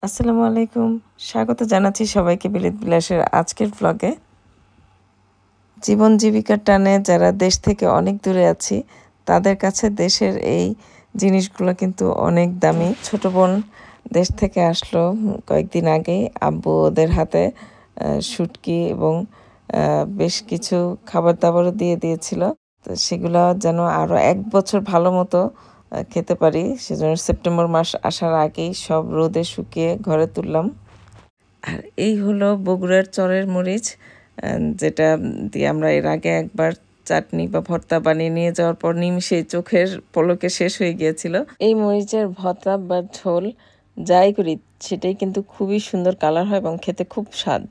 আসসালামু আলাইকুম, স্বাগত জানাচ্ছি সবাইকে বিলিত বিলাসের আজকের ব্লগে। জীবন জীবিকার টানে যারা দেশ থেকে অনেক দূরে আছি তাদের কাছে দেশের এই জিনিসগুলো কিন্তু অনেক দামি। ছোট বোন দেশ থেকে আসলো কয়েকদিন আগেই। আব্বু ওদের হাতে শুটকি এবং বেশ কিছু খাবার দাবারও দিয়ে দিয়েছিল। তো সেগুলো যেন আরও 1 বছর ভালো মতো খেতে পারি, সেজন্য সেপ্টেম্বর মাস আসার আগেই সব রোদে শুকিয়ে ঘরে তুললাম। আর এই হলো বগুড়ার চরের মরিচ, যেটা দিয়ে আমরা এর আগে একবার চাটনি বা ভর্তা বানিয়ে নিয়ে যাওয়ার পর নিমিষেই চোখের পলকে শেষ হয়ে গিয়েছিল। এই মরিচের ভর্তা বা ঝোল যাই করি সেটাই কিন্তু খুবই সুন্দর কালার হয় এবং খেতে খুব স্বাদ।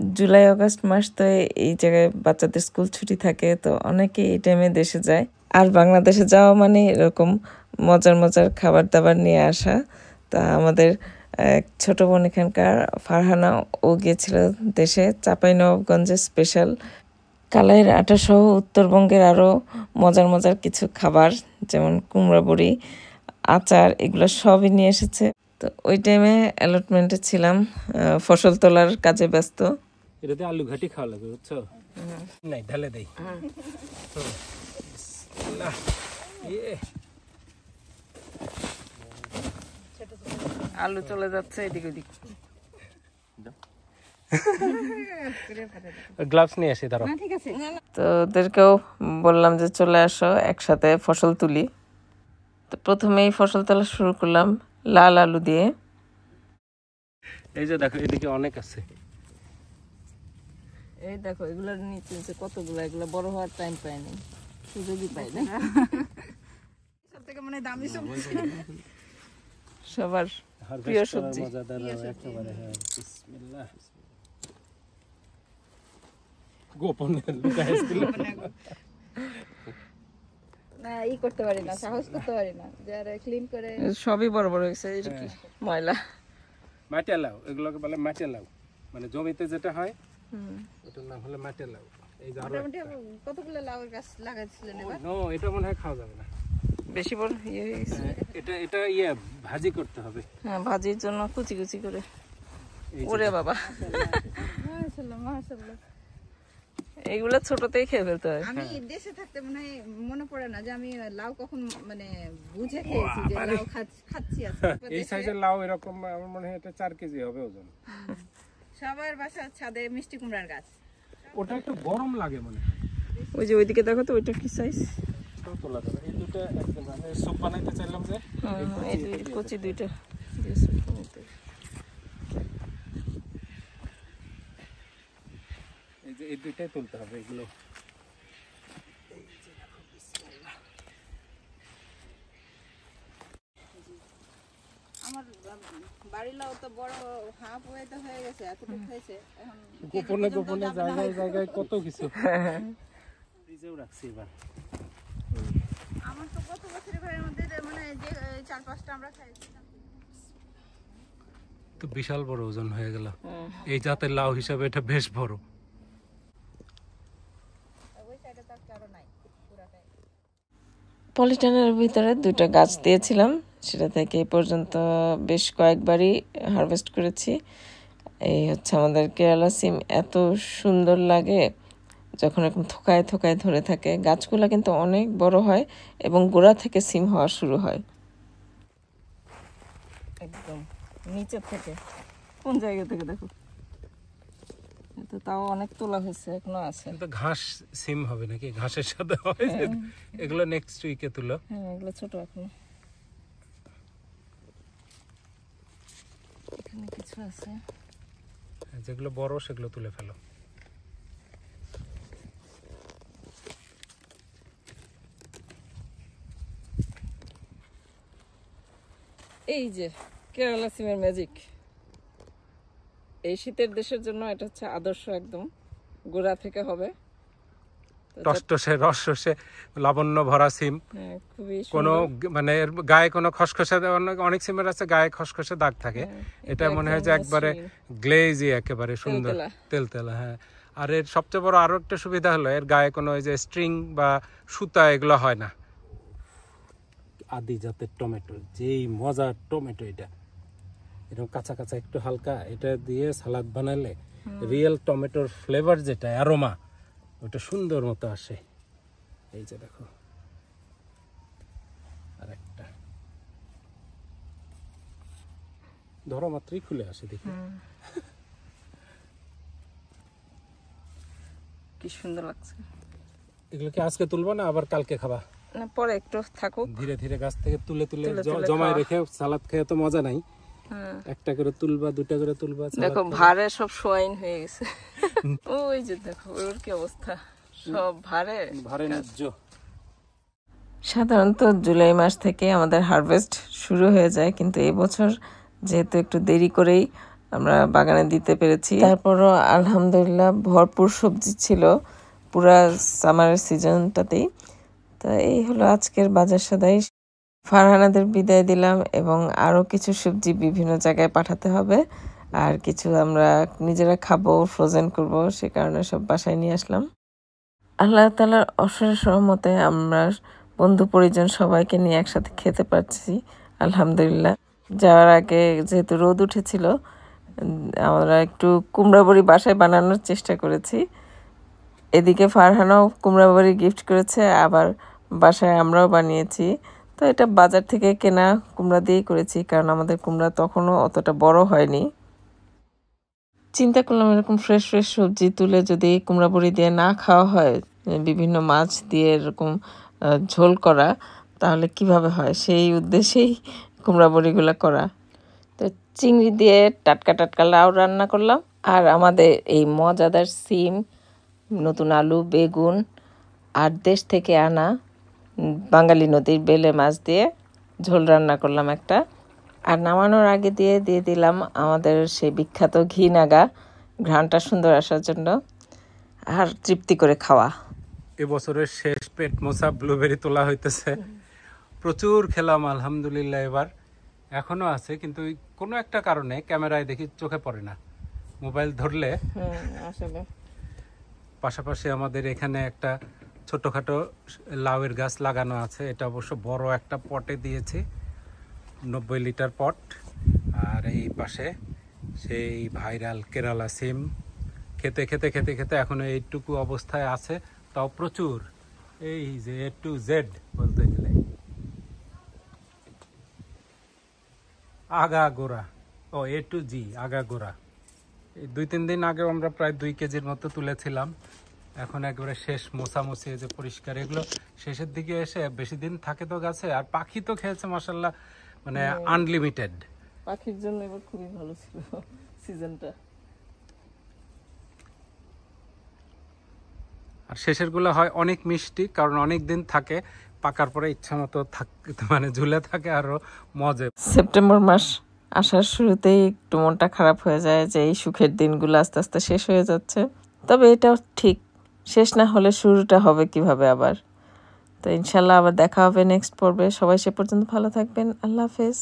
জুলাই আগস্ট মাস তো এই জায়গায় বাচ্চাদের স্কুল ছুটি থাকে, তো অনেকে এই টাইমে দেশে যায়। আর বাংলাদেশে যাওয়া মানে এরকম মজার মজার খাবার দাবার নিয়ে আসা। তা আমাদের এক ছোট বোন এখানকার ফারহানা, ও গিয়েছিল দেশে চাঁপাইনবাবগঞ্জে স্পেশাল কালাইয়ের আটা সহ উত্তরবঙ্গের আরও মজার মজার কিছু খাবার, যেমন কুমড়া বড়ি, আচার, এগুলো সবই নিয়ে এসেছে। তো ওই টাইমে অ্যালটমেন্টে ছিলাম, ফসল তোলার কাজে ব্যস্ত। এটাতে আলু ঘাটি খাওয়া লাগবে, বুঝছো? নাই ঢালে দেই। আলু চলে যাচ্ছে এদিক ওদিক। গ্লাভস নিয়ে আসি তারা। তো ওদেরকেও বললাম যে চলে আসো একসাথে ফসল তুলি। তো প্রথমেই ফসল তোলা শুরু করলাম লাল আলু দিয়ে। এই যে দেখো এদিকে অনেক আছে। এই দেখো এগুলোর নিচে নিচে কতগুলো, এগুলো বড় হওয়ার টাইম পায়নি, সুযোগই পাইনি। সবথেকে মানে দামি সবজি, সবার প্রিয় সবজি। মজাদার একেবারে। হ্যাঁ, বিসমিল্লাহ। গোপনে লুকাইছিল না, ই করতে পারি না, সাহস করতে পারি না, যারা ক্লিন করে সবই বড় বড় হয়েছে। এই যে কি ময়লা, মাটি লাউ, এগুলোকে বলে মাটি লাউ, মানে জমিতে যেটা হয় ওটার নাম হলো মাটি লাউ। এই যে মোটামুটি কতগুলো লাউয়ের গাছ লাগাইছিলেন এবার? নো, এটা মনে হয় খাওয়া যাবে না, বেশি বড় ইয়ে হয়ে গেছে। এটা এটা ভাজি করতে হবে। হ্যাঁ, ভাজির জন্য কুচি কুচি করে। ওরে বাবা, মাশাআল্লাহ মাশাআল্লাহ। এইগুলা ছোটতেই খেয়ে ফেলতে হয়। আমি দেশে থাকতে মনে পড়ে না যে আমি লাউ কখন মানে বুঝে খেয়েছি যে লাউ খাচ্ছি আজকে। এই সাইজের লাউ এরকম আমার মনে হয় এটা 4 কেজি হবে ওজন। সবার বাসার ছাদে মিষ্টি কুমড়ার গাছ। ওটা একটু গরম লাগে মনে হয়। ওই যে ওইদিকে দেখো তো, ওইটা কি সাইজ? তোলা যাবে। এই দুটো একদম আমি সুপ বানাইতে চাইলাম যে এই দুই কচি দুইটা। এই যে এই দুইটাই তুলতে হবে এগুলো। আমার বাড়ির লাউ তো বড় হাফ ওয়েতে হয়ে গেছে, এতটুকু হয়েছে। এখন গোপনে গোপনে জায়গায় জায়গায় কত কিছু ফ্রিজেও রাখছি এবার। আমার তো কত বছরের ভাইয়ের মধ্যে মানে যে 4-5টা আমরা খাইছিলাম। তো বিশাল বড় ওজন হয়ে গেল। এই জাতের লাউ হিসাবে এটা বেশ বড়। ওই সাইডে তো আর নাই পুরাটাই। পলিথিনের ভিতরে দুটো গাছ দিয়েছিলাম, সেটা থেকে এই পর্যন্ত বেশ কয়েকবারই হারভেস্ট করেছি। এই হচ্ছে আমাদের কেরালা সিম, এত সুন্দর লাগে যখন এরকম থোকায় থোকায় ধরে থাকে। গাছগুলো কিন্তু অনেক বড় হয় এবং গোড়া থেকে সিম হওয়া শুরু হয় একদম নিচে থেকে। কোন জায়গা থেকে দেখো, তো তাও অনেক তোলা হয়েছে, এখনো আছে। কিন্তু ঘাস সিম হবে নাকি? ঘাসের সাথে হবে এগুলো নেক্সট উইকে তুলো। হ্যাঁ, এগুলো ছোট এখনো। এখানে কিছু আছে, যেগুলো বড় সেগুলো তুলে ফেলো। এই যে কেরালা সিমের ম্যাজিক। এই শীতের দেশের জন্য এটা হচ্ছে আদর্শ, একদম গোড়া থেকে হবে। টসটসে রসে লাবণ্য ভরা সিম। খুবই কোনো মানে এর গায়ে কোনো খসখসে, অনেক সিমের আছে গায়ে খসখসে দাগ থাকে, এটা মনে হয় যে একবারে গ্লেজি, একেবারে সুন্দর তেলতেলা। হ্যাঁ, আর এর সবচেয়ে বড় আরো একটা সুবিধা হলো এর গায়ে কোনো ওই যে স্ট্রিং বা সুতা এগুলো হয় না। আদি জাতের টমেটো, যেই মজার টমেটো এটা। এরকম কাঁচা কাঁচা একটু হালকা, এটা দিয়ে সালাদ বানালে রিয়েল টমেটোর ফ্লেভার যেটা অ্যারোমা ওটা সুন্দর মতো আসে। এই যে দেখো আরেকটা ধরো মাত্রই খুলে আসে, দেখি কি সুন্দর লাগছে। এগুলো কি আজকে তুলবো না আবার কালকে খাবা? না, পরে একটু থাকুক, ধীরে ধীরে গাছ থেকে তুলে তুলে জমায় রেখে সালাদ খেয়ে তো মজা নাই। একটা করে তুলবা, দুটা করে তুলবা। দেখো ভারে সব সোয়াইন হয়ে গেছে। ওই যে দেখো ওর কি অবস্থা, সব ভারে ভারে ন্যায্য। সাধারণত জুলাই মাস থেকে আমাদের হারভেস্ট শুরু হয়ে যায়, কিন্তু এই বছর যেহেতু একটু দেরি করেই আমরা বাগানে দিতে পেরেছি, তারপরও আলহামদুলিল্লাহ ভরপুর সবজি ছিল পুরা সামারের সিজনটাতেই। তো এই হলো আজকের বাজার সদাই। ফারহানাদের বিদায় দিলাম এবং আরও কিছু সবজি বিভিন্ন জায়গায় পাঠাতে হবে, আর কিছু আমরা নিজেরা খাবো, ফ্রোজেন করব, সে কারণে সব বাসায় নিয়ে আসলাম। আল্লাহ তাআলার অশেষ রহমতে আমরা বন্ধু পরিজন সবাইকে নিয়ে একসাথে খেতে পারছি আলহামদুলিল্লাহ। যাওয়ার আগে যেহেতু রোদ উঠেছিল, আমরা একটু কুমড়া বড়ি বাসায় বানানোর চেষ্টা করেছি। এদিকে ফারহানাও কুমড়া বড়ি গিফট করেছে, আবার বাসায় আমরাও বানিয়েছি। তো এটা বাজার থেকে কেনা কুমড়া দিয়েই করেছি, কারণ আমাদের কুমড়া তখনও অতটা বড় হয়নি। চিন্তা করলাম এরকম ফ্রেশ ফ্রেশ সবজি তুলে যদি কুমড়া বড়ি দিয়ে না খাওয়া হয়, বিভিন্ন মাছ দিয়ে এরকম ঝোল করা, তাহলে কিভাবে হয়, সেই উদ্দেশ্যেই কুমড়া বড়িগুলো করা। তো চিংড়ি দিয়ে টাটকা টাটকা লাউ রান্না করলাম, আর আমাদের এই মজাদার সিম, নতুন আলু, বেগুন আর দেশ থেকে আনা বাঙালি নদীর বেলে মাছ দিয়ে ঝোল রান্না করলাম একটা। আর নামানোর আগে দিয়ে দিলাম আমাদের সেই বিখ্যাত ঘি নাগা, ঘ্রাণটা সুন্দর আসার জন্য, আর তৃপ্তি করে খাওয়া। এবছরের শেষ পেট মোছা ব্লুবেরি তোলা হইতেছে। প্রচুর খেলাম আলহামদুলিল্লাহ। এবার এখনো আছে, কিন্তু কোনো একটা কারণে ক্যামেরায় দেখি চোখে পড়ে না, মোবাইল ধরলে। আসলে পাশাপাশি আমাদের এখানে একটা ছোটখাটো লাউয়ের গাছ লাগানো আছে, এটা অবশ্য বড় একটা পটে দিয়েছি, 90 লিটার পট। আর এই পাশে সেই ভাইরাল কেরালা সিম খেতে খেতে খেতে খেতে এখনো এইটুকু অবস্থায় আছে, তাও প্রচুর। এই যে A to Z বলতে গেলে আগাগোড়া, A to G আগাগোড়া। এই 2-3 দিন আগে আমরা প্রায় 2 কেজির মতো তুলেছিলাম, এখন একবারে শেষ মোছামুছি, যে পরিষ্কার। এগুলো শেষের দিকে এসে বেশি দিন থাকে তো গাছে, আর পাখি তো খেয়েছে মাশাআল্লাহ, মানে আনলিমিটেড। পাখির জন্য এবার খুবই ভালো ছিল সিজনটা। আর শেষের গুলো হয় অনেক মিষ্টি, কারণ অনেক দিন থাকে, পাকার পরে ইচ্ছা মতো মানে ঝুলে থাকে, আরো মজা। সেপ্টেম্বর মাস আসার শুরুতেই একটু মনটা খারাপ হয়ে যায় যে এই সুখের দিনগুলো আস্তে আস্তে শেষ হয়ে যাচ্ছে। তবে এটাও ঠিক, শেষ না হলে শুরুটা হবে কিভাবে আবার। তো ইনশাল্লাহ আবার দেখা হবে নেক্সট পর্বে। সবাই সে পর্যন্ত ভালো থাকবেন। আল্লাহ হাফেজ।